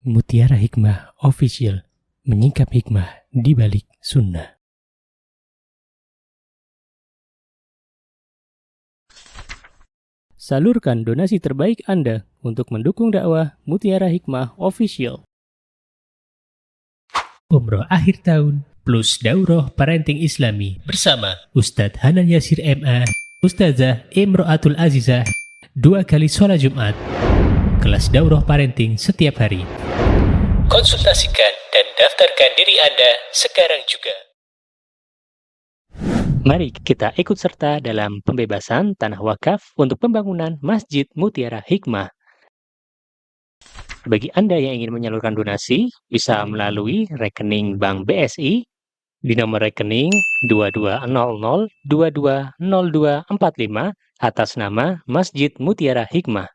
Mutiara Hikmah Official, menyingkap hikmah di balik sunnah. Salurkan donasi terbaik Anda untuk mendukung dakwah Mutiara Hikmah Official. Umroh akhir tahun plus Daurah Parenting Islami bersama Ustadz Hanan Yasir MA, Ustazah Imro'atul Azizah, 2 kali sholat Jumat. Kelas Daurah Parenting setiap hari. Konsultasikan dan daftarkan diri Anda sekarang juga. Mari kita ikut serta dalam pembebasan tanah wakaf untuk pembangunan Masjid Mutiara Hikmah. Bagi Anda yang ingin menyalurkan donasi, bisa melalui rekening Bank BSI di nomor rekening 2200220245 atas nama Masjid Mutiara Hikmah.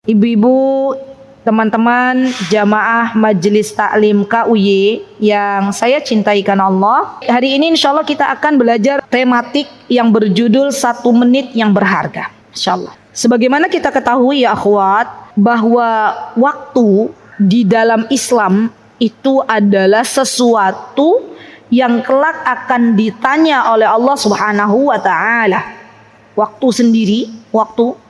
Ibu-ibu, teman-teman jamaah Majelis Taklim KUY yang saya cintai karena Allah, hari ini insya Allah kita akan belajar tematik yang berjudul 1 menit yang berharga, insya Allah. Sebagaimana kita ketahui ya akhwat, bahwa waktu di dalam Islam itu adalah sesuatu yang kelak akan ditanya oleh Allah Subhanahu wa ta'ala. Waktu sendiri, waktu,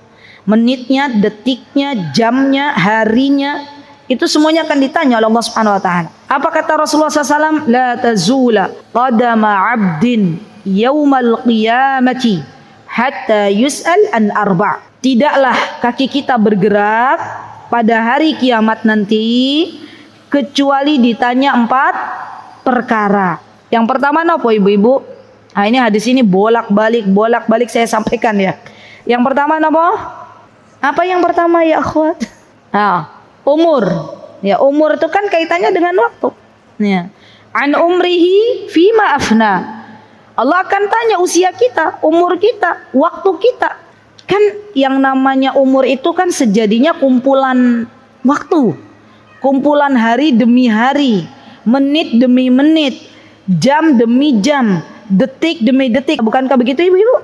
menitnya, detiknya, jamnya, harinya, itu semuanya akan ditanya oleh Allah Subhanahu wa ta'ala. Apa kata Rasulullah SAW? La tazula qadama abdin yaumal qiyamati hatta yus'al an arba'. Tidaklah kaki kita bergerak pada hari kiamat nanti kecuali ditanya 4 perkara. Yang pertama apa ibu-ibu? Nah, ini hadis ini bolak-balik saya sampaikan ya. Yang pertama apa? Apa yang pertama ya akhwat? Nah, umur. Ya, umur itu kan kaitannya dengan waktu. Ya. An umrihi fima afna. Allah akan tanya usia kita, umur kita, waktu kita. Kan yang namanya umur itu kan sejadinya kumpulan waktu. Kumpulan hari demi hari, menit demi menit, jam demi jam, detik demi detik. Bukankah begitu ibu-ibu?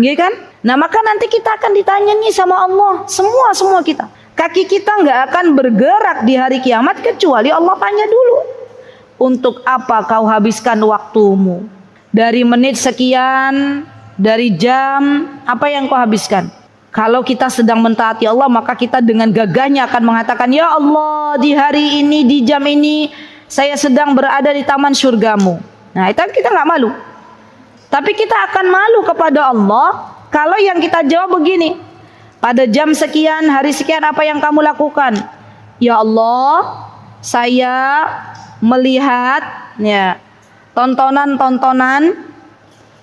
Gitu kan? Nah maka nanti kita akan ditanya nih sama Allah, semua kita. Kaki kita nggak akan bergerak di hari kiamat kecuali Allah tanya dulu. Untuk apa kau habiskan waktumu? Dari menit sekian, dari jam, apa yang kau habiskan? Kalau kita sedang mentaati Allah, maka kita dengan gagahnya akan mengatakan, ya Allah, di hari ini, di jam ini, saya sedang berada di taman surgamu. Nah itu kita nggak malu. Tapi kita akan malu kepada Allah kalau yang kita jawab begini, pada jam sekian, hari sekian apa yang kamu lakukan? Ya Allah, saya melihat ya tontonan-tontonan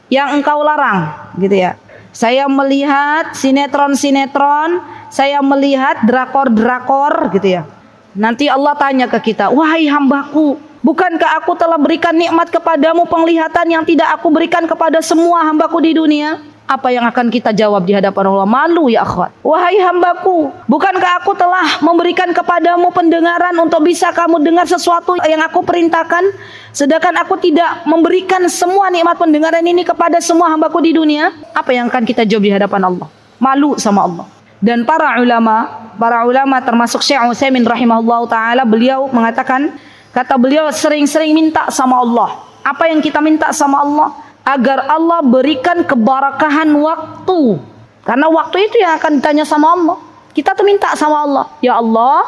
yang engkau larang, gitu ya. Saya melihat sinetron-sinetron, saya melihat drakor-drakor, gitu ya. Nanti Allah tanya ke kita, wahai hambaku, bukankah aku telah berikan nikmat kepadamu penglihatan yang tidak aku berikan kepada semua hambaku di dunia? Apa yang akan kita jawab di hadapan Allah? Malu ya akhwat. Wahai hambaku, bukankah aku telah memberikan kepadamu pendengaran untuk bisa kamu dengar sesuatu yang aku perintahkan? Sedangkan aku tidak memberikan semua nikmat pendengaran ini kepada semua hambaku di dunia. Apa yang akan kita jawab di hadapan Allah? Malu sama Allah. Dan para ulama termasuk Syekh Utsaimin rahimahullah ta'ala, beliau mengatakan, kata beliau, sering-sering minta sama Allah. Apa yang kita minta sama Allah? Agar Allah berikan keberkahan waktu. Karena waktu itu yang akan ditanya sama Allah. Kita tuh minta sama Allah, ya Allah,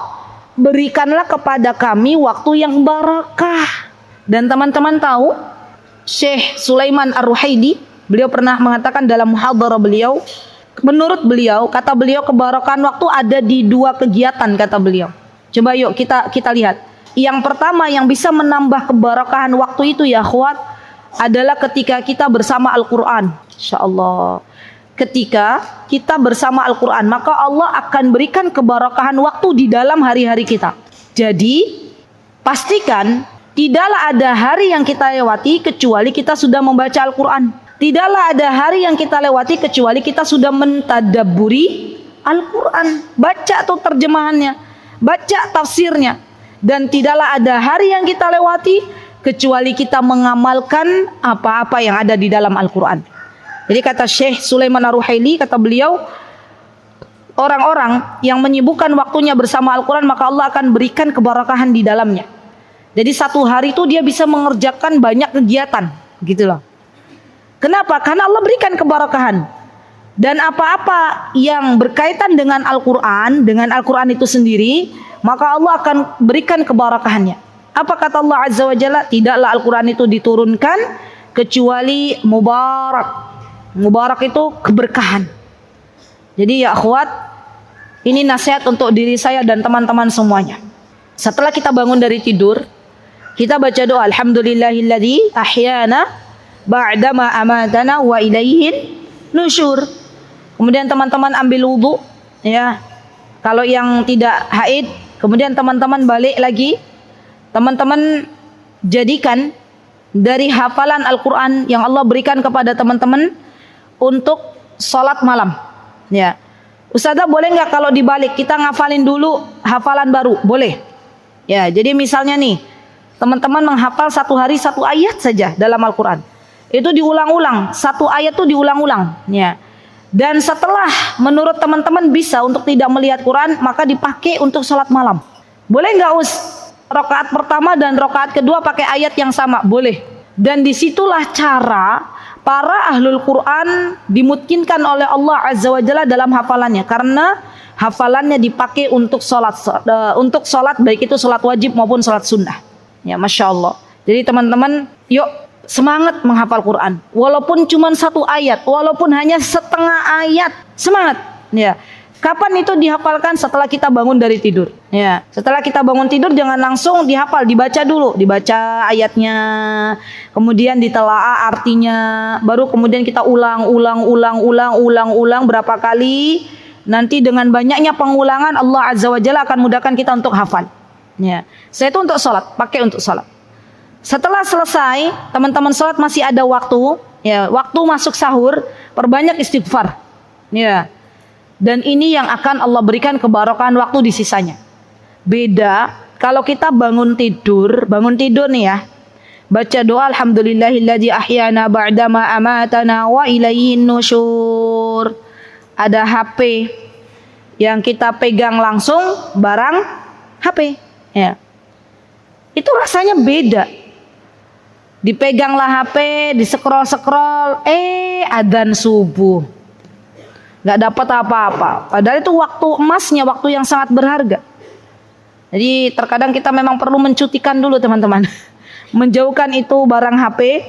berikanlah kepada kami waktu yang barakah. Dan teman-teman tahu, Syekh Sulaiman Ar-Ruhaidi, beliau pernah mengatakan dalam muhadharah beliau, menurut beliau, kata beliau, keberkahan waktu ada di 2 kegiatan, kata beliau. Coba yuk kita lihat. Yang pertama yang bisa menambah keberkahan waktu itu ya akhwat, adalah ketika kita bersama Al-Quran. InsyaAllah ketika kita bersama Al-Quran, maka Allah akan berikan keberkahan waktu di dalam hari-hari kita. Jadi pastikan tidaklah ada hari yang kita lewati kecuali kita sudah membaca Al-Quran. Tidaklah ada hari yang kita lewati kecuali kita sudah mentadabburi Al-Quran. Baca tuh terjemahannya, baca tafsirnya. Dan tidaklah ada hari yang kita lewati kecuali kita mengamalkan apa-apa yang ada di dalam Al-Quran. Jadi kata Syekh Sulaiman Ar-Ruhaili, kata beliau, orang-orang yang menyibukkan waktunya bersama Al-Quran, maka Allah akan berikan keberkahan di dalamnya. Jadi satu hari itu dia bisa mengerjakan banyak kegiatan, gitu loh. Kenapa? Karena Allah berikan keberkahan. Dan apa-apa yang berkaitan dengan Al-Quran itu sendiri, maka Allah akan berikan keberkahannya. Apa kata Allah Azza wa Jalla? Tidaklah Al-Quran itu diturunkan kecuali mubarak. Mubarak itu keberkahan. Jadi ya akhwat, ini nasihat untuk diri saya dan teman-teman semuanya. Setelah kita bangun dari tidur, kita baca doa, alhamdulillahilladzi ahyana ba'dama amatana wa ilaihin nusyur. Kemudian teman-teman ambil wudu, ya. Kalau yang tidak haid, kemudian teman-teman balik lagi. Teman-teman jadikan dari hafalan Al-Quran yang Allah berikan kepada teman-teman untuk sholat malam, ya. Ustazah, boleh nggak kalau dibalik kita ngafalin dulu hafalan baru? Boleh. Ya, jadi misalnya nih, teman-teman menghafal satu hari satu ayat saja dalam Al-Quran. Itu diulang-ulang, satu ayat itu diulang-ulang, ya. Dan setelah menurut teman-teman bisa untuk tidak melihat Quran, maka dipakai untuk sholat malam. Boleh nggak rakaat pertama dan rakaat kedua pakai ayat yang sama? Boleh. Dan disitulah cara para ahlul Quran dimungkinkan oleh Allah Azza wa Jalla dalam hafalannya, karena hafalannya dipakai untuk sholat baik itu sholat wajib maupun sholat sunnah. Ya, masya Allah. Jadi teman-teman, yuk semangat menghafal Quran. Walaupun cuma satu ayat, walaupun hanya setengah ayat, semangat. Ya. Kapan itu dihafalkan? Setelah kita bangun dari tidur. Ya, setelah kita bangun tidur jangan langsung dihafal, dibaca dulu, dibaca ayatnya, kemudian ditelaah artinya, baru kemudian kita ulang berapa kali. Nanti dengan banyaknya pengulangan Allah Azza wa Jalla akan mudahkan kita untuk hafal. Ya, saya itu untuk sholat, pakai untuk sholat. Setelah selesai, teman-teman sholat masih ada waktu, ya, waktu masuk sahur, perbanyak istighfar. Ya. Dan ini yang akan Allah berikan kebarokahan waktu di sisanya. Beda kalau kita bangun tidur nih ya, baca doa alhamdulillahilladzi ahyana ba'dama amatana wa ilaihin nusyur. Ada HP yang kita pegang langsung, barang HP, ya. Itu rasanya beda. Dipeganglah HP, di-scroll, adzan subuh. Gak dapat apa-apa. Padahal itu waktu emasnya, waktu yang sangat berharga. Jadi terkadang kita memang perlu mencutikan dulu teman-teman. Menjauhkan itu barang HP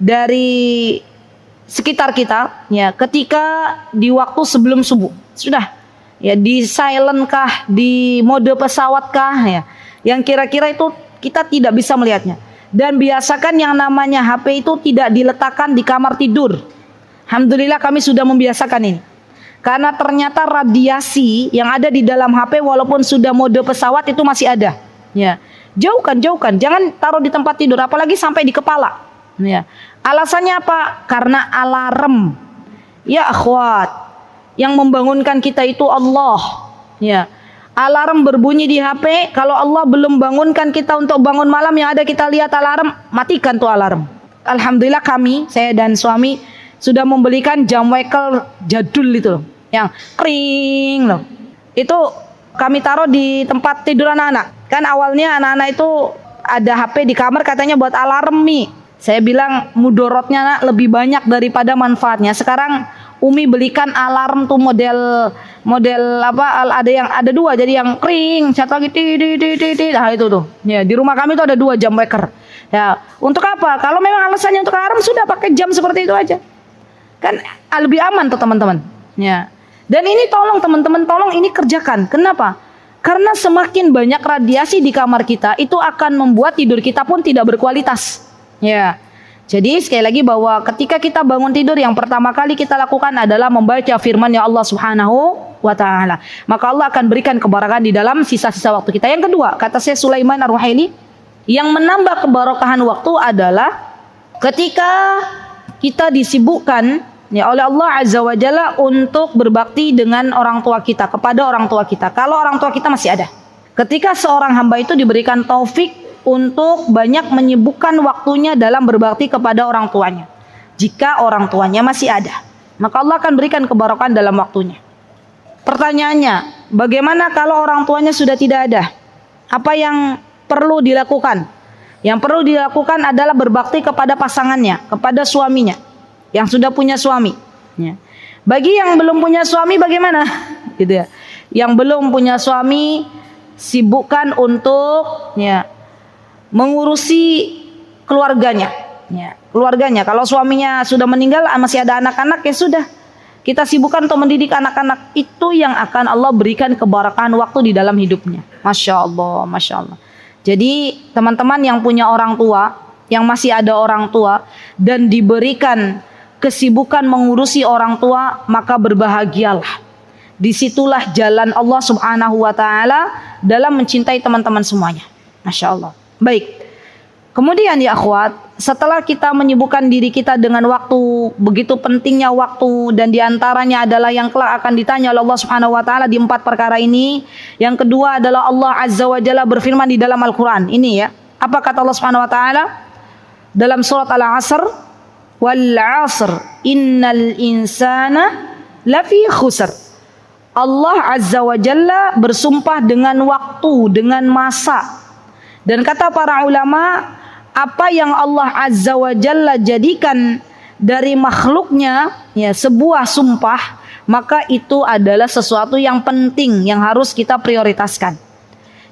dari sekitar kita, ya, ketika di waktu sebelum subuh. Sudah, ya, di silent kah, di mode pesawat kah, ya, yang kira-kira itu kita tidak bisa melihatnya. Dan biasakan yang namanya HP itu tidak diletakkan di kamar tidur. Alhamdulillah kami sudah membiasakan ini. Karena ternyata radiasi yang ada di dalam HP walaupun sudah mode pesawat itu masih ada. Ya. Jauhkan. Jangan taruh di tempat tidur, apalagi sampai di kepala. Ya. Alasannya apa? Karena alarm. Ya akhwat, yang membangunkan kita itu Allah. Ya. Alarm berbunyi di HP, kalau Allah belum bangunkan kita untuk bangun malam, yang ada kita lihat alarm, matikan tuh alarm. Alhamdulillah saya dan suami sudah membelikan jam wekel jadul itu loh, yang ring loh. Itu kami taruh di tempat tidur anak-anak. Kan awalnya anak-anak itu ada HP di kamar katanya buat alarm Mi. Saya bilang mudorotnya lebih banyak daripada manfaatnya. Sekarang Umi belikan alarm tuh model apa, ada dua, jadi yang ring, satu lagi nah itu tuh. Ya, di rumah kami tuh ada 2 jam weker. Ya, untuk apa? Kalau memang alasannya untuk alarm, sudah pakai jam seperti itu aja. Kan lebih aman tuh teman-teman. Ya. Dan ini tolong teman-teman, tolong ini kerjakan. Kenapa? Karena semakin banyak radiasi di kamar kita, itu akan membuat tidur kita pun tidak berkualitas. Ya. Jadi sekali lagi bahwa ketika kita bangun tidur, yang pertama kali kita lakukan adalah membaca firman ya Allah Subhanahu wa ta'ala. Maka Allah akan berikan keberkahan di dalam sisa-sisa waktu kita. Yang kedua, kata Syekh Sulaiman Ar-Ruhaili, yang menambah keberkahan waktu adalah ketika kita disibukkan ya oleh Allah Azza wa Jalla untuk berbakti dengan orang tua kita, kepada orang tua kita. Kalau orang tua kita masih ada. Ketika seorang hamba itu diberikan taufik untuk banyak menyibukkan waktunya dalam berbakti kepada orang tuanya. jika orang tuanya masih ada. Maka Allah akan berikan kebarokan dalam waktunya. Pertanyaannya, bagaimana kalau orang tuanya sudah tidak ada? Apa yang perlu dilakukan? Yang perlu dilakukan adalah berbakti kepada pasangannya, kepada suaminya yang sudah punya suami. Ya. Bagi yang belum punya suami bagaimana? Gitu ya. Yang belum punya suami, sibukkan untuk mengurusi keluarganya. Keluarganya. Kalau suaminya sudah meninggal, masih ada anak-anak, ya sudah. Kita sibukkan untuk mendidik anak-anak. Itu yang akan Allah berikan keberkahan waktu di dalam hidupnya. Masya Allah, Masya Allah. Jadi teman-teman yang punya orang tua, yang masih ada orang tua, dan diberikan kesibukan mengurusi orang tua, maka berbahagialah. Disitulah jalan Allah Subhanahu wa Ta'ala dalam mencintai teman-teman semuanya. Masya Allah. Baik. Kemudian ya akhwat, setelah kita menyibukkan diri kita dengan waktu, begitu pentingnya waktu, dan diantaranya adalah yang kelak akan ditanya oleh Allah Subhanahu wa Ta'ala di 4 perkara ini. Yang kedua adalah Allah Azza wa Jalla berfirman di dalam Al-Quran. Ini ya, apa kata Allah Subhanahu wa Ta'ala dalam surat Al-Asr? Wal 'asr innal insana lafi khusr. Allah Azza wa Jalla bersumpah dengan waktu, dengan masa. Dan kata para ulama, apa yang Allah Azza wa Jalla jadikan dari makhluknya sebuah sumpah, maka itu adalah sesuatu yang penting yang harus kita prioritaskan.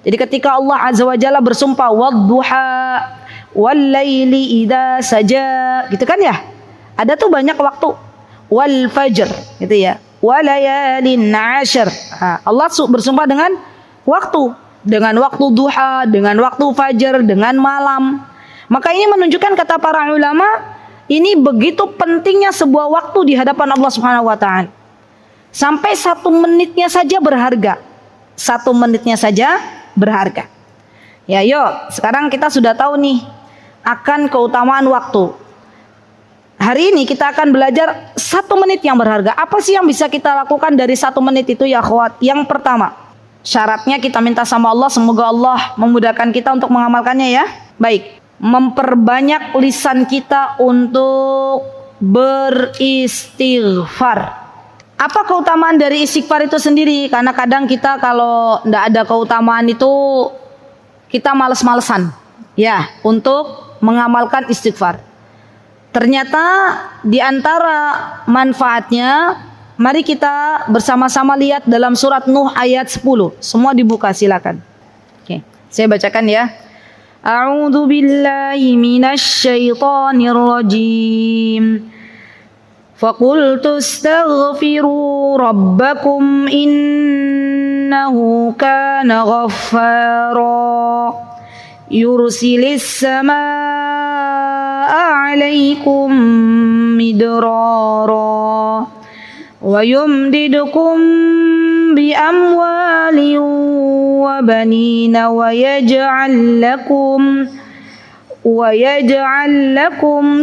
Jadi ketika Allah Azza wa Jalla bersumpah wadduha wal laili idza saja, gitu kan ya? Ada tuh banyak waktu. Wal fajr, gitu ya. Walayalin 'ashr. Allah bersumpah dengan waktu duha, dengan waktu fajar, dengan malam. Maka ini menunjukkan, kata para ulama, ini begitu pentingnya sebuah waktu di hadapan Allah Subhanahu wa Ta'ala. Sampai 1 menitnya saja berharga. 1 menitnya saja berharga. Ya, yuk, sekarang kita sudah tahu nih akan keutamaan waktu. Hari ini kita akan belajar 1 menit yang berharga. Apa sih yang bisa kita lakukan dari 1 menit itu ya akhwat? Yang pertama, syaratnya kita minta sama Allah, semoga Allah memudahkan kita untuk mengamalkannya ya. Baik, memperbanyak lisan kita untuk beristighfar. Apa keutamaan dari istighfar itu sendiri? Karena kadang kita kalau tidak ada keutamaan itu, kita males-malesan ya untuk mengamalkan istighfar. Ternyata di antara manfaatnya, mari kita bersama-sama lihat dalam surat Nuh ayat 10. Semua dibuka, silakan. Oke, saya bacakan ya. A'udzu billahi minasy syaithanir rajim. Faqultu astaghfiru rabbakum innahu kana ghaffara. Yursilis samaa'a 'alaikum midrara wa yumdidukum bi amwalin wa banina wa yaj'al lakum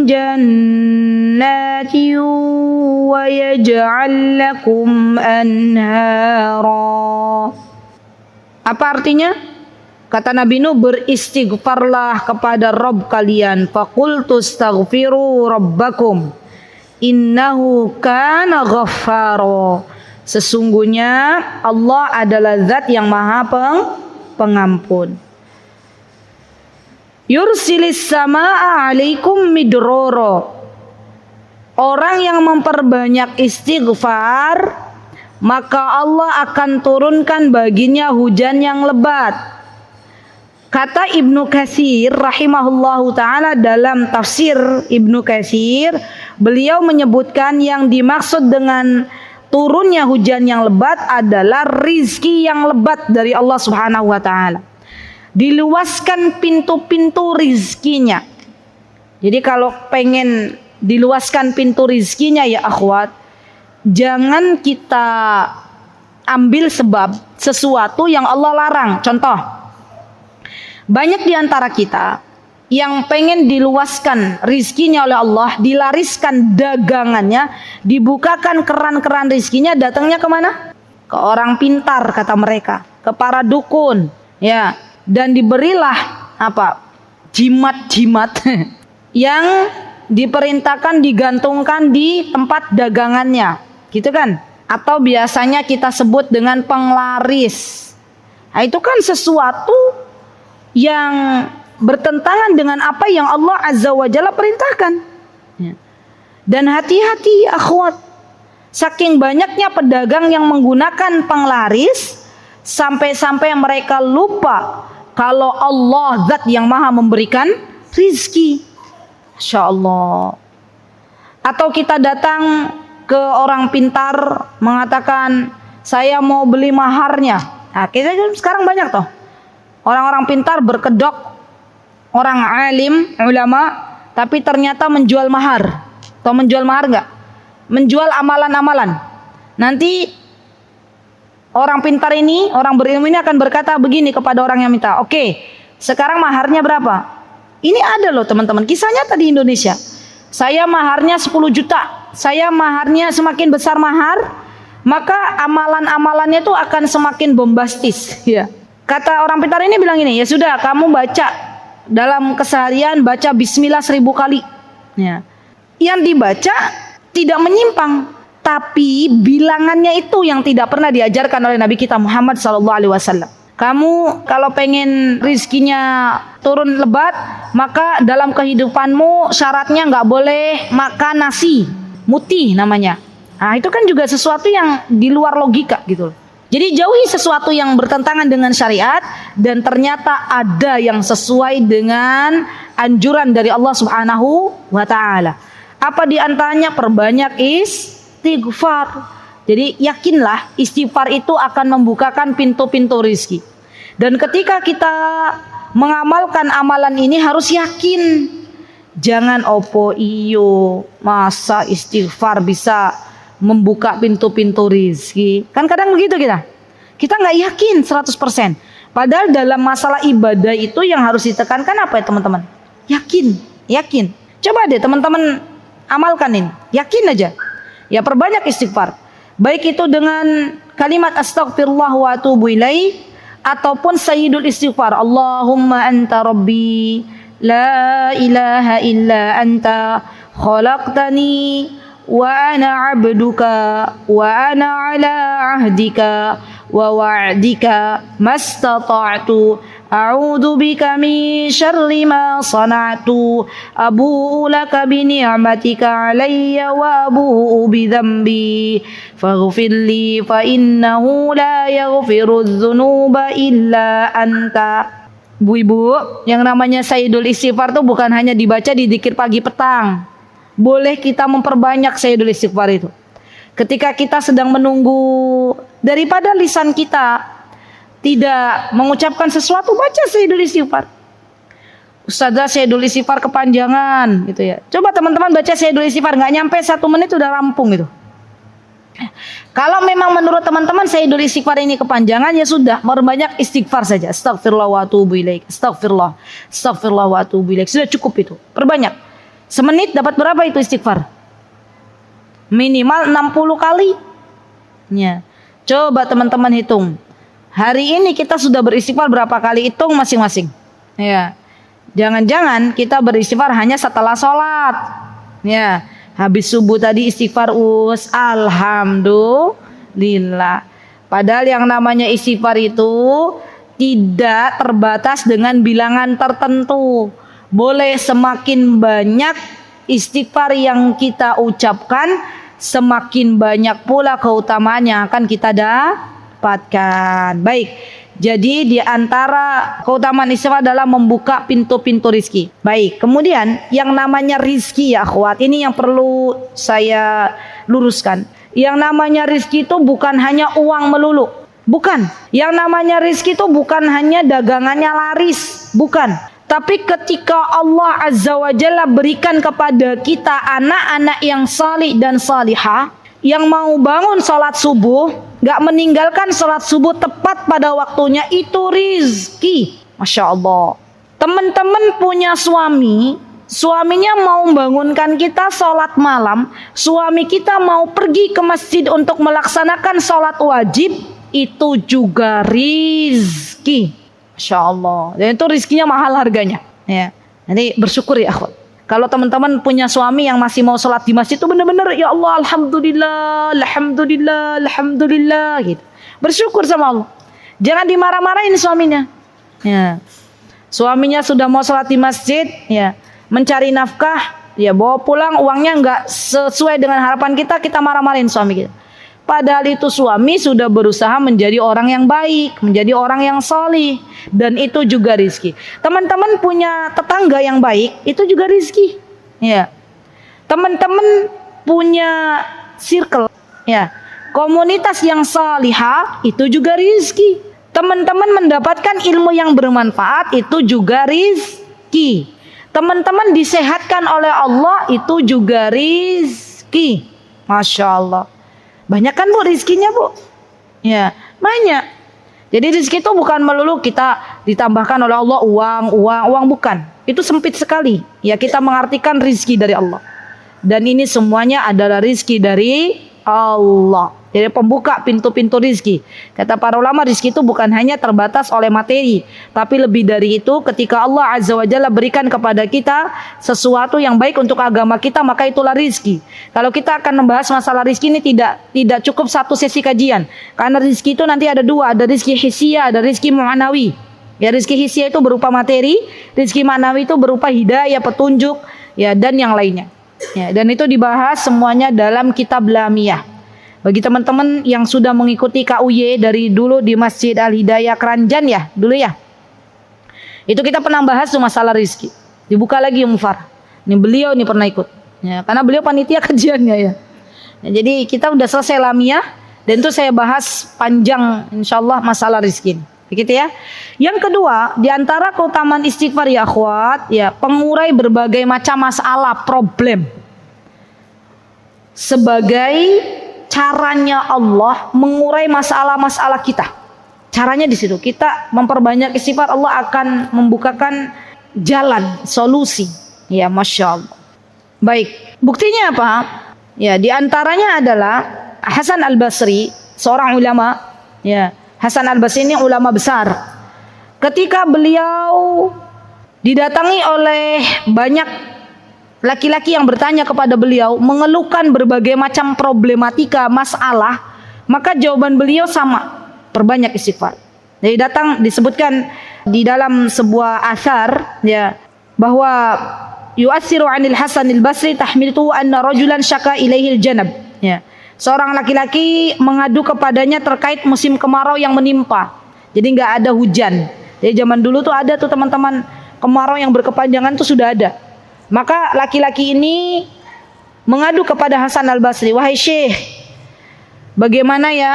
jannatin wa yaj'al lakum anhara. Apa artinya? Kata Nabi Nuh, beristighfarlah kepada Rabb kalian. Faqultu astaghfiru rabbakum innahu kana ghaffara. Sesungguhnya Allah adalah zat yang maha pengampun. Yursilis samaa'a 'alaikum midrara. Orang yang memperbanyak istighfar, maka Allah akan turunkan baginya hujan yang lebat. Kata Ibnu Katsir rahimahullahu ta'ala dalam tafsir Ibnu Katsir, beliau menyebutkan yang dimaksud dengan turunnya hujan yang lebat adalah rizki yang lebat dari Allah Subhanahu wa ta'ala. Diluaskan pintu-pintu rizkinya. Jadi kalau pengen diluaskan pintu rizkinya ya akhwat, jangan kita ambil sebab sesuatu yang Allah larang. Contoh, banyak di antara kita yang pengen diluaskan rizkinya oleh Allah, dilariskan dagangannya, dibukakan keran-keran rizkinya, datangnya kemana? Ke orang pintar, kata mereka, ke para dukun, ya. Dan diberilah jimat-jimat yang diperintahkan digantungkan di tempat dagangannya, gitu kan? Atau biasanya kita sebut dengan penglaris. Nah, itu kan sesuatu yang bertentangan dengan apa yang Allah Azza wa Jalla perintahkan. Dan hati-hati akhwat, saking banyaknya pedagang yang menggunakan penglaris sampai-sampai mereka lupa kalau Allah zat yang maha memberikan rizki. Masya Allah. Atau kita datang ke orang pintar mengatakan saya mau beli maharnya. Nah, kita sekarang banyak toh orang-orang pintar berkedok, orang alim, ulama, tapi ternyata menjual mahar. Atau menjual mahar enggak? Menjual amalan-amalan. Nanti orang pintar ini, orang berilmu ini akan berkata begini kepada orang yang minta, oke, sekarang maharnya berapa? Ini ada loh teman-teman, kisah nyata di Indonesia. Saya maharnya 10 juta, saya maharnya semakin besar mahar, maka amalan-amalannya itu akan semakin bombastis. Ya. Kata orang pintar ini bilang ini, ya sudah kamu baca dalam keseharian, baca bismillah 1000 kali. Ya. Yang dibaca tidak menyimpang, tapi bilangannya itu yang tidak pernah diajarkan oleh Nabi kita Muhammad SAW. Kamu kalau pengen rizkinya turun lebat, maka dalam kehidupanmu syaratnya nggak boleh makan nasi mutih namanya. Nah, itu kan juga sesuatu yang di luar logika gitu. Jadi jauhi sesuatu yang bertentangan dengan syariat dan ternyata ada yang sesuai dengan anjuran dari Allah Subhanahu wa taala. Apa di antaranya? Perbanyak istighfar. Jadi yakinlah istighfar itu akan membukakan pintu-pintu rizki. Dan ketika kita mengamalkan amalan ini harus yakin. Jangan opo iyo, masa istighfar bisa membuka pintu-pintu rizki. Kan kadang begitu kita. Kita nggak yakin 100%. Padahal dalam masalah ibadah itu yang harus ditekankan apa ya teman-teman? Yakin, yakin. Coba deh teman-teman amalkan ini, yakin aja. Ya perbanyak istighfar. Baik itu dengan kalimat astaghfirullah wa atubu ilaih ataupun sayyidul istighfar. Allahumma anta rabbi la ilaha illa anta khalaqtani wa ana abduka wa ana ala ahdika wa wa'dika mastata'tu a'udzu bika min syarri ma sana'tu abu'u laka bi ni'matika 'alayya wa abu'u bi dzambi faghfir li fa innahu la yaghfiru dzunuba illa anta. Bu-ibu, yang namanya sayyidul istighfar itu bukan hanya dibaca di dzikir pagi petang. Boleh kita memperbanyak sayyidul istighfar itu. Ketika kita sedang menunggu, daripada lisan kita tidak mengucapkan sesuatu, baca sayyidul istighfar. Ustazah, sayyidul istighfar kepanjangan gitu ya. Coba teman-teman baca sayyidul istighfar, nggak nyampe 1 menit udah rampung gitu. Kalau memang menurut teman-teman sayyidul istighfar ini kepanjangan, ya sudah, perbanyak istighfar saja. Astagfirullah wa atubu ilaik. Astagfirullah. Astagfirullah wa atubu ilaik. Sudah cukup itu. Perbanyak. Semenit dapat berapa itu istighfar? Minimal 60 kali. Ya. Coba teman-teman hitung. Hari ini kita sudah beristighfar berapa kali? Hitung masing-masing. Ya. Jangan-jangan kita beristighfar hanya setelah sholat. Ya. Habis subuh tadi istighfar alhamdulillah. Padahal yang namanya istighfar itu tidak terbatas dengan bilangan tertentu. Boleh semakin banyak istighfar yang kita ucapkan, semakin banyak pula keutamaan yang akan kita dapatkan. Baik, jadi di antara keutamaan istighfar adalah membuka pintu-pintu rizki. Baik, kemudian yang namanya rizki ya akhwat, ini yang perlu saya luruskan. Yang namanya rizki itu bukan hanya uang melulu. Bukan. Yang namanya rizki itu bukan hanya dagangannya laris. Bukan. Tapi ketika Allah Azza wa Jalla berikan kepada kita anak-anak yang salih dan salihah, yang mau bangun sholat subuh, gak meninggalkan sholat subuh tepat pada waktunya, itu rizki. Masya Allah. Teman-teman punya suami, suaminya mau membangunkan kita sholat malam, suami kita mau pergi ke masjid untuk melaksanakan sholat wajib, itu juga rizki. Masya Allah. Dan itu rizkinya mahal harganya. Ya. Nanti bersyukur ya akhwat. Kalau teman-teman punya suami yang masih mau sholat di masjid itu benar-benar ya Allah alhamdulillah, alhamdulillah, alhamdulillah gitu. Bersyukur sama Allah. Jangan dimarah-marahin suaminya. Ya. Suaminya sudah mau sholat di masjid, ya, mencari nafkah, ya bawa pulang uangnya nggak sesuai dengan harapan kita, kita marah-marahin suami kita. Padahal itu suami sudah berusaha menjadi orang yang baik, menjadi orang yang solih, dan itu juga rizki. Teman-teman punya tetangga yang baik, itu juga rizki. Ya, teman-teman punya circle, ya, komunitas yang salihah, itu juga rizki. Teman-teman mendapatkan ilmu yang bermanfaat, itu juga rizki. Teman-teman disehatkan oleh Allah, itu juga rizki. Masya Allah. Banyak kan Bu rizkinya Bu? Ya, banyak. Jadi rizki itu bukan melulu kita ditambahkan oleh Allah uang, bukan. Itu sempit sekali. Ya, kita mengartikan rizki dari Allah. Dan ini semuanya adalah rizki dari Allah. Jadi pembuka pintu-pintu rizki. Kata para ulama, rizki itu bukan hanya terbatas oleh materi, tapi lebih dari itu, ketika Allah Azza wa Jalla berikan kepada kita sesuatu yang baik untuk agama kita, maka itulah rizki. Kalau kita akan membahas masalah rizki ini tidak cukup satu sesi kajian, karena rizki itu nanti ada dua, ada rizki hissiyah, ada rizki ma'nawi. Ya, rizki hissiyah itu berupa materi, rizki ma'nawi itu berupa hidayah, petunjuk, ya, dan yang lainnya. Ya, dan itu dibahas semuanya dalam kitab Lamiyah. Bagi teman-teman yang sudah mengikuti KUY dari dulu di Masjid Al-Hidayah Keranjan ya, dulu ya. Itu kita pernah bahas tuh masalah rizki. Dibuka lagi Mufar. Ini beliau ini pernah ikut. Ya, karena beliau panitia kajiannya ya. Ya, jadi kita udah selesai Lamiyah dan itu saya bahas panjang insyaallah masalah rizki. Begitu ya. Yang kedua, di antara keutamaan istighfar ya akhwat, ya, pengurai berbagai macam masalah, problem. Sebagai caranya Allah mengurai masalah-masalah kita. Caranya di situ. Kita memperbanyak istighfar, Allah akan membukakan jalan, solusi. Ya, Masya Allah. Baik, buktinya apa? Ya, di antaranya adalah Hasan Al-Basri, seorang ulama. Ya, Hasan Al-Basri ini ulama besar. Ketika beliau didatangi oleh banyak laki-laki yang bertanya kepada beliau, mengeluhkan berbagai macam problematika, masalah, maka jawaban beliau sama, perbanyak istighfar. Jadi disebutkan di dalam sebuah athar ya, bahwa yu'assiru 'anil Hasan al-Basri tahmiltu anna rajulan syaka ilaihi al-janab. Ya. Seorang laki-laki mengadu kepadanya terkait musim kemarau yang menimpa. Jadi nggak ada hujan. Jadi zaman dulu tuh ada tuh teman-teman, kemarau yang berkepanjangan tuh sudah ada. Maka laki-laki ini mengadu kepada Hasan Al-Basri, wahai Syekh, bagaimana ya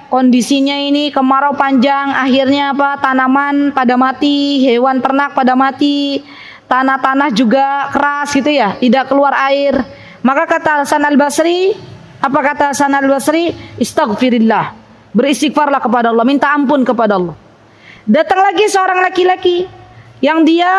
kondisinya ini, kemarau panjang, akhirnya apa, tanaman pada mati, hewan ternak pada mati, tanah-tanah juga keras gitu ya, tidak keluar air. Maka kata Hasan Al-Basri, apa kata Hasan Al-Basri? Istaghfirillah, beristighfarlah kepada Allah, minta ampun kepada Allah. Datang lagi seorang laki-laki yang dia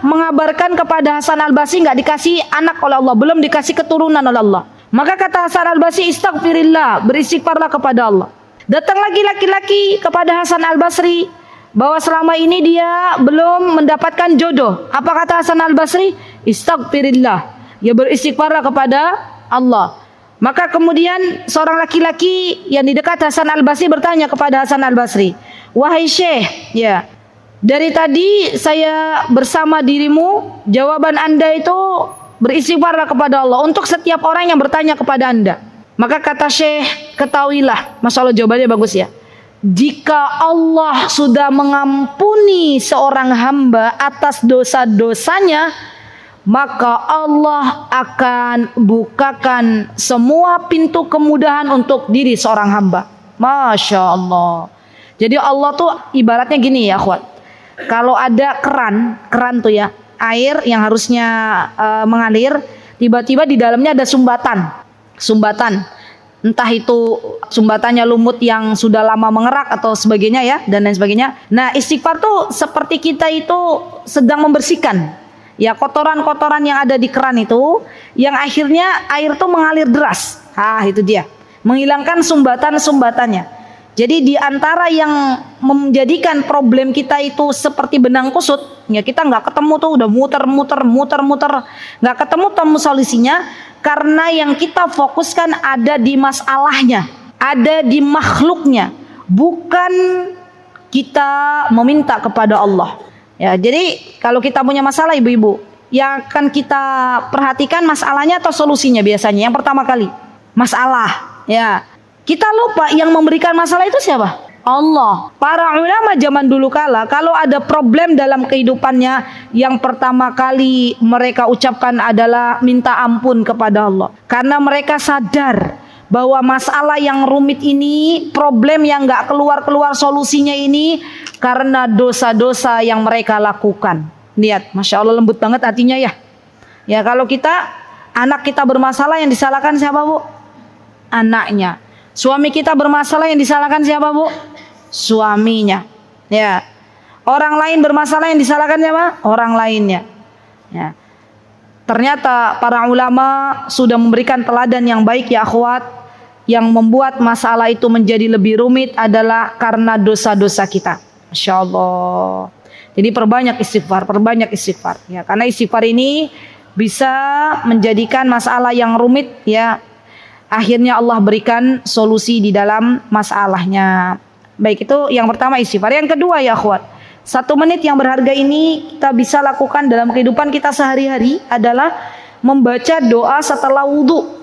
mengabarkan kepada Hasan Al-Basri nggak dikasih anak oleh Allah, belum dikasih keturunan oleh Allah. Maka kata Hasan Al-Basri, istaghfirillah, beristighfarlah kepada Allah. Datang lagi laki-laki kepada Hasan Al-Basri bahwa selama ini dia belum mendapatkan jodoh. Apa kata Hasan Al-Basri? Istaghfirillah, ya beristighfarlah kepada Allah. Maka kemudian seorang laki-laki yang di dekat Hasan Al-Basri bertanya kepada Hasan Al-Basri, wahai Syekh, ya, dari tadi saya bersama dirimu, jawaban Anda itu beristighfarlah kepada Allah untuk setiap orang yang bertanya kepada Anda. Maka kata Syekh, ketahuilah, Masya Allah jawabannya bagus ya, jika Allah sudah mengampuni seorang hamba atas dosa-dosanya, maka Allah akan bukakan semua pintu kemudahan untuk diri seorang hamba. Masya Allah. Jadi Allah tuh ibaratnya gini ya akhwat. Kalau ada keran tuh ya, air yang harusnya mengalir, tiba-tiba di dalamnya ada sumbatan. Entah itu sumbatannya lumut yang sudah lama mengerak atau sebagainya ya, dan lain sebagainya. Nah, istighfar tuh seperti kita itu sedang membersihkan ya kotoran-kotoran yang ada di keran itu, yang akhirnya air tuh mengalir deras. Itu dia, menghilangkan sumbatan-sumbatannya. Jadi di antara yang menjadikan problem kita itu seperti benang kusut, ya kita nggak ketemu tuh, udah muter, nggak ketemu temu solusinya, karena yang kita fokuskan ada di masalahnya, ada di makhluknya, bukan kita meminta kepada Allah. Ya, jadi kalau kita punya masalah ibu-ibu, yang akan kita perhatikan masalahnya atau solusinya biasanya. Yang pertama kali masalah, ya. Kita lupa yang memberikan masalah itu siapa? Allah. Para ulama zaman dulu kala kalau ada problem dalam kehidupannya, yang pertama kali mereka ucapkan adalah minta ampun kepada Allah. Karena mereka sadar bahwa masalah yang rumit ini, problem yang gak keluar-keluar solusinya ini karena dosa-dosa yang mereka lakukan. Lihat, Masya Allah lembut banget hatinya ya. Ya kalau kita, anak kita bermasalah yang disalahkan siapa bu? Anaknya. Suami kita bermasalah yang disalahkan siapa bu? Suaminya. Ya. Orang lain bermasalah yang disalahkan siapa? Orang lainnya. Ya. Ternyata para ulama sudah memberikan teladan yang baik ya akhwat. Yang membuat masalah itu menjadi lebih rumit adalah karena dosa-dosa kita. Masya Allah. Jadi perbanyak istighfar. Ya, karena istighfar ini bisa menjadikan masalah yang rumit ya, akhirnya Allah berikan solusi di dalam masalahnya. Baik, itu yang pertama istighfar. Yang kedua ya akhwat, 1 menit yang berharga ini kita bisa lakukan dalam kehidupan kita sehari-hari adalah membaca doa setelah wudhu.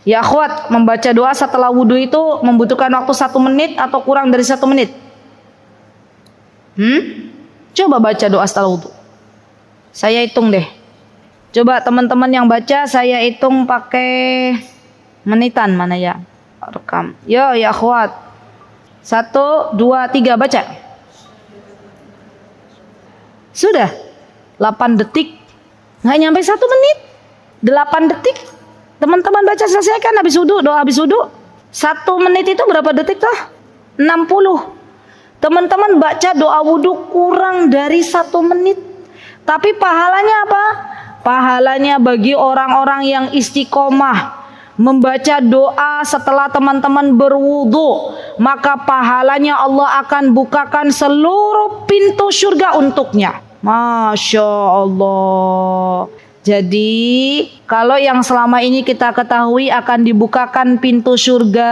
Ya akhwat, membaca doa setelah wudhu itu membutuhkan waktu 1 menit atau kurang dari 1 menit? Coba baca doa setelah wudhu. Saya hitung deh. Coba teman-teman yang baca, saya hitung pakai menitan mana ya? Rekam. Yo ya akhwat. 1, 2, 3 baca. Sudah. 8 detik. Nggak nyampe 1 menit. 8 detik. Teman-teman baca selesaikan habis wudhu, doa habis wudhu. 1 menit itu berapa detik tuh? 60. Teman-teman baca doa wudhu kurang dari 1 menit. Tapi pahalanya apa? Pahalanya bagi orang-orang yang istiqomah membaca doa setelah teman-teman berwudu, maka pahalanya Allah akan bukakan seluruh pintu surga untuknya. Masya Allah. Jadi kalau yang selama ini kita ketahui akan dibukakan pintu surga,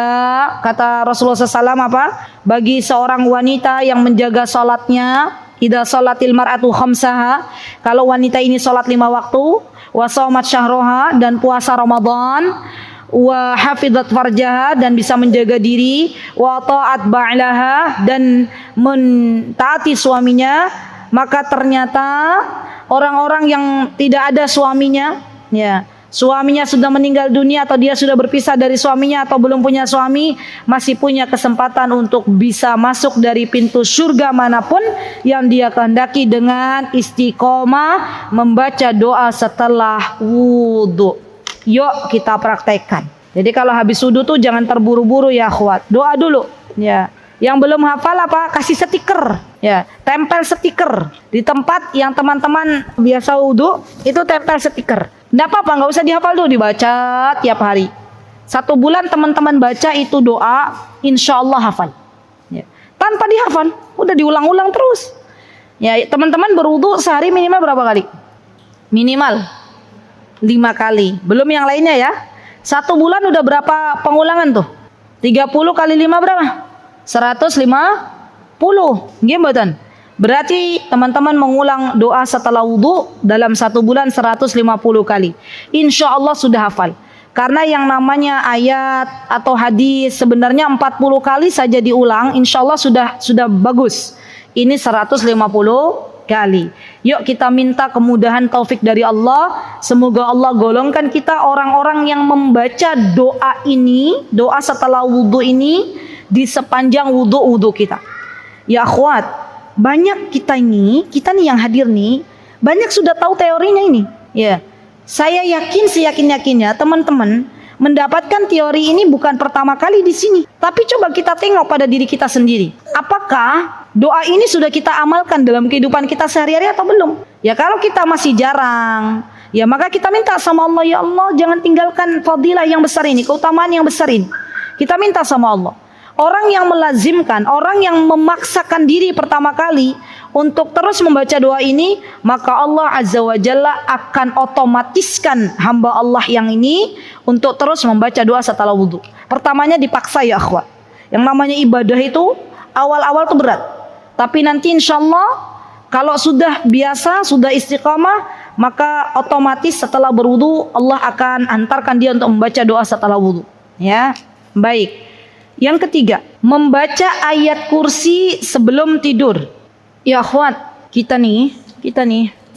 kata Rasulullah SAW apa? Bagi seorang wanita yang menjaga salatnya, idza salatil mar'atu khamsaha, kalau wanita ini salat 5 waktu, wa shaumat syahroha, dan puasa Ramadan, wa hafizat farjaha, dan bisa menjaga diri, wa ta'at ba'laha, dan mentaati suaminya, maka ternyata orang-orang yang tidak ada suaminya, ya, suaminya sudah meninggal dunia atau dia sudah berpisah dari suaminya atau belum punya suami, masih punya kesempatan untuk bisa masuk dari pintu surga manapun yang dia kehendaki dengan istiqomah membaca doa setelah wudu. Yuk kita praktekkan. Jadi kalau habis wudu tuh jangan terburu-buru ya akhwat. Doa dulu, ya. Yang belum hafal apa? Kasih stiker, ya, tempel stiker di tempat yang teman-teman biasa wudu, itu tempel stiker. Nggak apa-apa, nggak usah dihafal dulu, dibaca tiap hari. 1 bulan teman-teman baca itu doa, insya Allah hafal. Ya. Tanpa dihafal, udah diulang-ulang terus. Ya, teman-teman berwudu sehari minimal berapa kali? Minimal 5 kali. Belum yang lainnya ya. 1 bulan udah berapa pengulangan tuh? 30 kali 5 berapa? 150. Gimana? Berarti teman-teman mengulang doa setelah wudu dalam 1 bulan 150 kali. Insya Allah sudah hafal. Karena yang namanya ayat atau hadis sebenarnya 40 kali saja diulang, insya Allah sudah bagus. Ini 150 kali. Yuk kita minta kemudahan taufik dari Allah. Semoga Allah golongkan kita orang-orang yang membaca doa ini, doa setelah wudu ini, di sepanjang wudu kita. Ya akhwat, banyak kita nih yang hadir nih, banyak sudah tahu teorinya ini. Ya, saya yakin seyakin-yakinnya teman-teman mendapatkan teori ini bukan pertama kali di sini. Tapi coba kita tengok pada diri kita sendiri. Apakah doa ini sudah kita amalkan dalam kehidupan kita sehari-hari atau belum? Ya kalau kita masih jarang, ya maka kita minta sama Allah, ya Allah jangan tinggalkan fadilah yang besar ini, keutamaan yang besar ini. Kita minta sama Allah. Orang yang melazimkan, orang yang memaksakan diri pertama kali untuk terus membaca doa ini, maka Allah Azza wa Jalla akan otomatiskan hamba Allah yang ini untuk terus membaca doa setelah wudhu. Pertamanya dipaksa ya akhwat. Yang namanya ibadah itu awal-awal tuh berat. Tapi nanti insya Allah kalau sudah biasa, sudah istiqamah, maka otomatis setelah berwudu Allah akan antarkan dia untuk membaca doa setelah wudu. Ya, baik. Yang ketiga, membaca ayat kursi sebelum tidur. Ya akhwat, kita nih,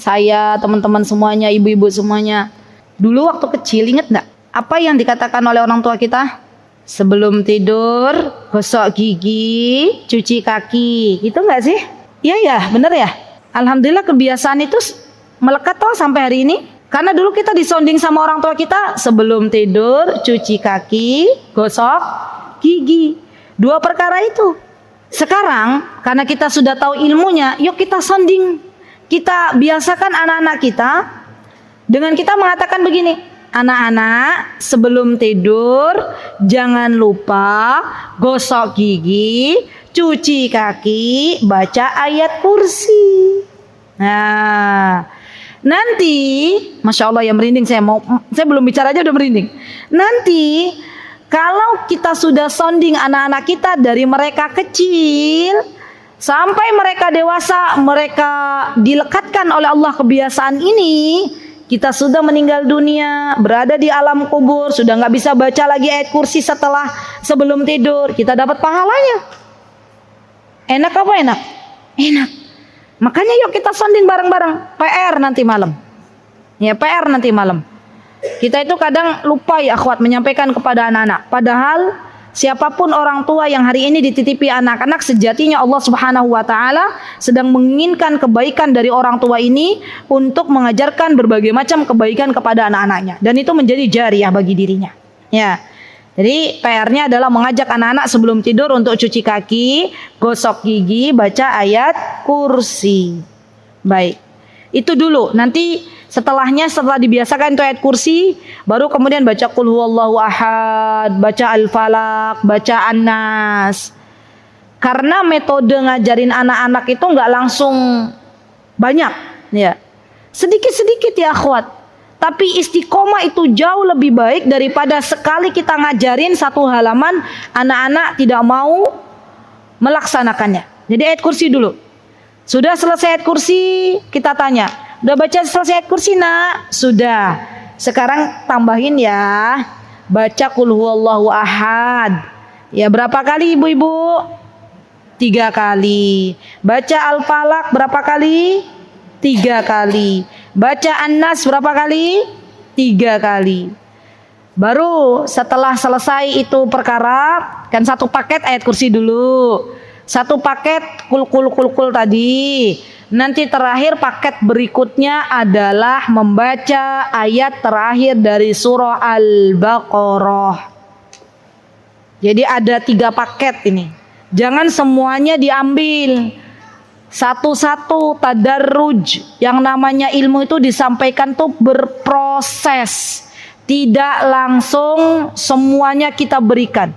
saya, teman-teman semuanya, ibu-ibu semuanya. Dulu waktu kecil ingat enggak? Apa yang dikatakan oleh orang tua kita? Sebelum tidur, gosok gigi, cuci kaki. Gitu enggak sih? Iya ya, bener ya. Alhamdulillah kebiasaan itu melekat toh sampai hari ini. Karena dulu kita disonding sama orang tua kita, sebelum tidur, cuci kaki, gosok gigi. 2 perkara itu. Sekarang karena kita sudah tahu ilmunya, yuk kita sonding. Kita biasakan anak-anak kita dengan kita mengatakan begini, anak-anak sebelum tidur jangan lupa gosok gigi, cuci kaki, baca ayat kursi. Nah, nanti, Masya Allah ya merinding, saya belum bicara aja udah merinding. Nanti kalau kita sudah sonding anak-anak kita dari mereka kecil sampai mereka dewasa, mereka dilekatkan oleh Allah kebiasaan ini, kita sudah meninggal dunia, berada di alam kubur, sudah nggak bisa baca lagi ayat kursi sebelum tidur, kita dapat pahalanya. Enak apa enak? Enak. Makanya yuk kita sonding bareng-bareng. PR nanti malam. Ya, PR nanti malam. Kita itu kadang lupa ya akhwat menyampaikan kepada anak-anak. Padahal siapapun orang tua yang hari ini dititipi anak-anak, sejatinya Allah Subhanahu wa taala sedang menginginkan kebaikan dari orang tua ini untuk mengajarkan berbagai macam kebaikan kepada anak-anaknya, dan itu menjadi jariyah bagi dirinya. Ya. Jadi PR-nya adalah mengajak anak-anak sebelum tidur untuk cuci kaki, gosok gigi, baca ayat kursi. Baik. Itu dulu. Nanti setelah dibiasakan itu ayat kursi, baru kemudian baca qul huwallahu ahad, baca al-falaq, baca an-nas. Karena metode ngajarin anak-anak itu nggak langsung banyak, ya. Sedikit-sedikit ya akhwat. Tapi istiqomah itu jauh lebih baik daripada sekali kita ngajarin satu halaman, anak-anak tidak mau melaksanakannya. Jadi ayat kursi dulu. Sudah selesai ayat kursi, kita tanya, udah baca selesai ayat kursi nak? Sudah. Sekarang tambahin ya, baca qul huwallahu ahad. Ya, berapa kali ibu-ibu? 3 kali. Baca al-falaq berapa kali? 3 kali. Baca an-nas berapa kali? 3 kali. Baru setelah selesai itu perkara, kan satu paket ayat kursi dulu, satu paket kul tadi. Nanti terakhir paket berikutnya adalah membaca ayat terakhir dari surah Al-Baqarah. Jadi ada 3 paket ini. Jangan semuanya diambil. Satu-satu tadarruj. Yang namanya ilmu itu disampaikan tuh berproses. Tidak langsung semuanya kita berikan.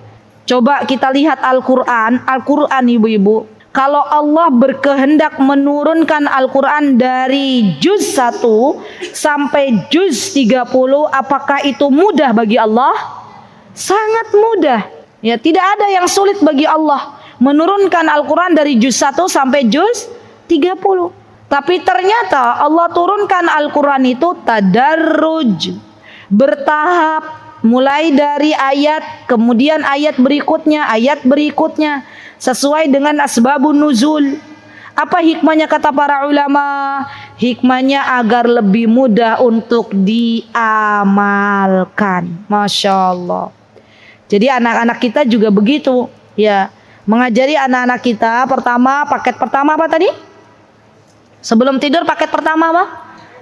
Coba kita lihat Al-Quran. Al-Quran ibu-ibu. Kalau Allah berkehendak menurunkan Al-Quran dari juz 1 sampai juz 30, apakah itu mudah bagi Allah? Sangat mudah. Ya, tidak ada yang sulit bagi Allah menurunkan Al-Quran dari juz 1 sampai juz 30. Tapi ternyata Allah turunkan Al-Quran itu tadarruj, bertahap. Mulai dari ayat, kemudian ayat berikutnya, sesuai dengan asbabun nuzul. Apa hikmahnya kata para ulama? Hikmahnya agar lebih mudah untuk diamalkan. Masya Allah. Jadi anak-anak kita juga begitu, ya. Mengajari anak-anak kita, paket pertama apa tadi? Sebelum tidur paket pertama apa?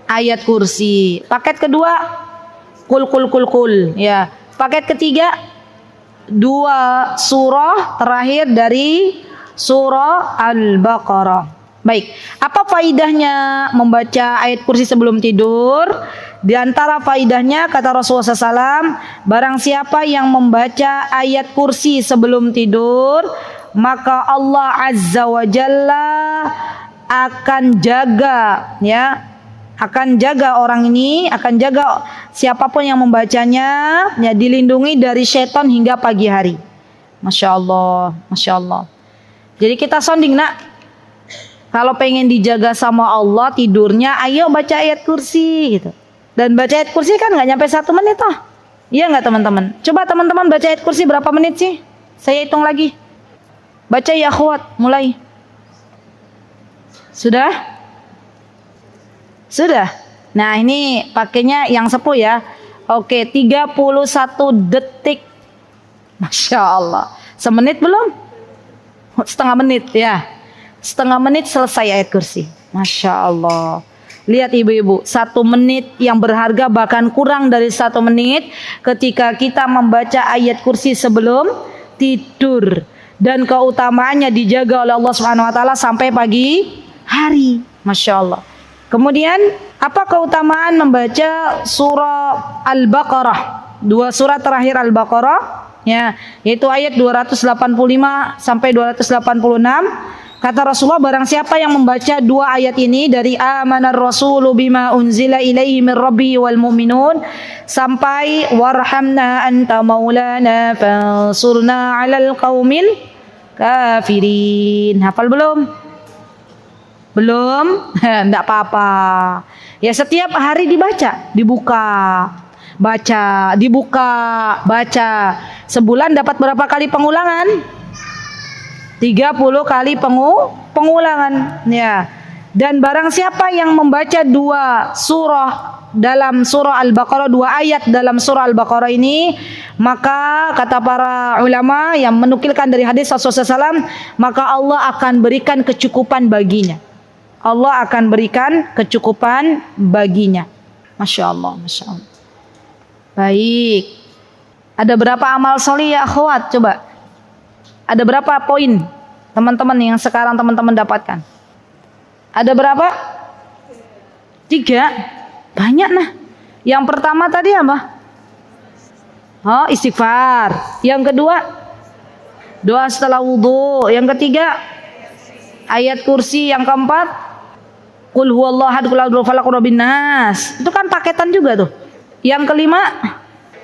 Ayat kursi. Paket kedua kul, ya. Paket ketiga 2 surah terakhir dari surah Al-Baqarah. Baik, apa faidahnya membaca ayat kursi sebelum tidur? Di antara faidahnya kata Rasulullah SAW, barang siapa yang membaca ayat kursi sebelum tidur, maka Allah Azza wa Jalla akan jaga, ya, akan jaga orang ini, akan jaga siapapun yang membacanya, ya, dilindungi dari setan hingga pagi hari. Masya Allah, Masya Allah. Jadi kita sounding nak, kalau pengen dijaga sama Allah tidurnya, ayo baca ayat kursi gitu. Dan baca ayat kursi kan nggak nyampe 1 menit toh. Iya nggak teman-teman? Coba teman-teman baca ayat kursi berapa menit sih? Saya hitung lagi. Baca ya akhwat, mulai. Sudah? Sudah? Nah ini pakainya yang sepuh ya. Oke, 31 detik. Masya Allah. Semenit belum? Setengah menit ya. Setengah menit selesai ayat kursi. Masya Allah. Lihat ibu-ibu, 1 menit yang berharga, bahkan kurang dari 1 menit ketika kita membaca ayat kursi sebelum tidur. Dan keutamaannya dijaga oleh Allah Subhanahu wa taala sampai pagi hari. Masya Allah. Kemudian apa keutamaan membaca surah Al-Baqarah? 2 surat terakhir Al-Baqarah, ya, yaitu ayat 285 sampai 286. Kata Rasulullah, barang siapa yang membaca 2 ayat ini dari amanar rasulu bima unzila ilaihi min rabbi wal mu'minun sampai warhamna anta maulana fansurna 'alal qaumil kafirin. Hafal belum? Belum? Enggak apa-apa. Ya setiap hari dibaca, dibuka, baca, dibuka, baca. Sebulan dapat berapa kali pengulangan? 30 kali pengulangan, ya. Dan barang siapa yang membaca 2 surah dalam surah Al-Baqarah, 2 ayat dalam surah Al-Baqarah ini, maka kata para ulama yang menukilkan dari hadis Rasulullah SAW, maka Allah akan berikan kecukupan baginya. Allah akan berikan kecukupan baginya. Masya Allah, Masya Allah. Baik. Ada berapa amal soleh ya akhwat? Coba. Ada berapa poin teman-teman yang sekarang teman-teman dapatkan? Ada berapa? 3. Banyak nah. Yang pertama tadi apa? Oh, istighfar. Yang kedua, doa setelah wudhu. Yang ketiga, ayat kursi. Yang keempat, qul huwallahu ahad qul a'udzu birabbil falaq rabbin nas. Itu kan paketan juga tuh. Yang kelima,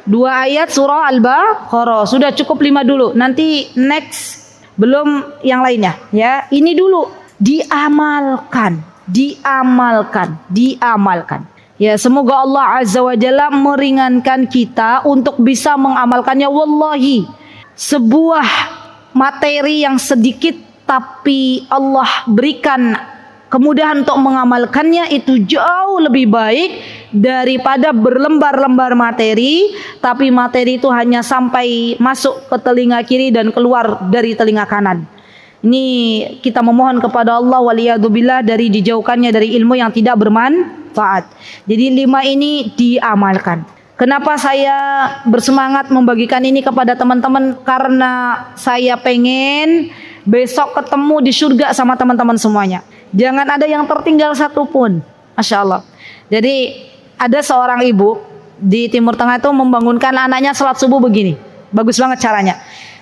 2 ayat surah Al-Baqarah. Sudah cukup 5 dulu. Nanti next belum yang lainnya ya. Ini dulu diamalkan, diamalkan. Ya, semoga Allah Azza wa Jalla meringankan kita untuk bisa mengamalkannya. Wallahi, sebuah materi yang sedikit tapi Allah berikan kemudahan untuk mengamalkannya itu jauh lebih baik daripada berlembar-lembar materi, tapi materi itu hanya sampai masuk ke telinga kiri dan keluar dari telinga kanan. Ini kita memohon kepada Allah waliyadzubillah dari dijauhkannya dari ilmu yang tidak bermanfaat. Jadi 5 ini diamalkan. Kenapa saya bersemangat membagikan ini kepada teman-teman? Karena saya pengen besok ketemu di surga sama teman-teman semuanya. Jangan ada yang tertinggal satupun. Masya Allah. Jadi ada seorang ibu di Timur Tengah itu membangunkan anaknya sholat subuh begini. Bagus banget caranya.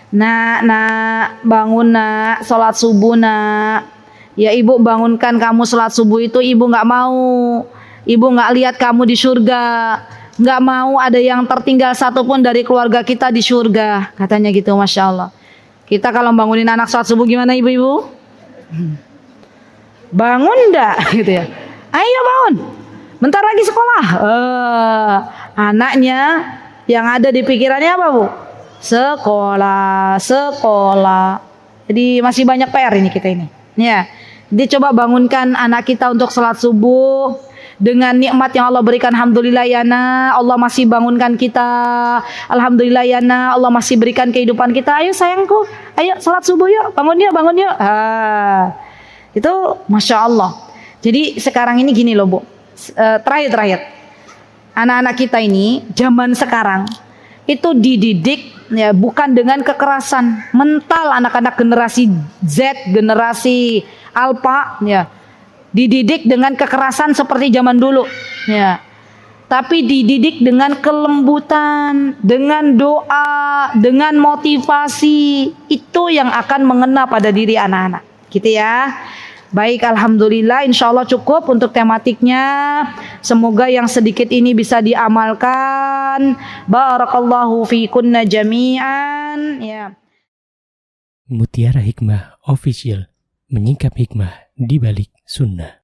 Nak, bangun nak, sholat subuh nak. Ya ibu bangunkan kamu sholat subuh itu, ibu gak mau. Ibu gak lihat kamu di surga. Gak mau ada yang tertinggal satupun dari keluarga kita di surga. Katanya gitu, Masya Allah. Kita kalau bangunin anak sholat subuh gimana ibu-ibu? Bangun enggak gitu ya. Ayo bangun. Bentar lagi sekolah. Anaknya yang ada di pikirannya apa, Bu? Sekolah. Jadi masih banyak PR ini kita ini. Ya. Jadi coba bangunkan anak kita untuk sholat subuh dengan nikmat yang Allah berikan. Alhamdulillah ya nak, Allah masih bangunkan kita. Alhamdulillah ya nak, Allah masih berikan kehidupan kita. Ayo sayangku, ayo sholat subuh yuk, bangun yuk. Itu Masya Allah. Jadi sekarang ini gini loh Bu, terakhir anak-anak kita ini zaman sekarang itu dididik ya bukan dengan kekerasan mental. Anak-anak generasi Z, generasi Alpha ya dididik dengan kekerasan seperti zaman dulu ya. tapi dididik dengan kelembutan, dengan doa, dengan motivasi. Itu yang akan mengena pada diri anak-anak. Gitu ya. Baik, alhamdulillah, insya Allah cukup untuk tematiknya. Semoga yang sedikit ini bisa diamalkan. Barakallahu fikunna jami'an. Ya. Mutiara Hikmah Official, menyingkap hikmah di balik sunnah.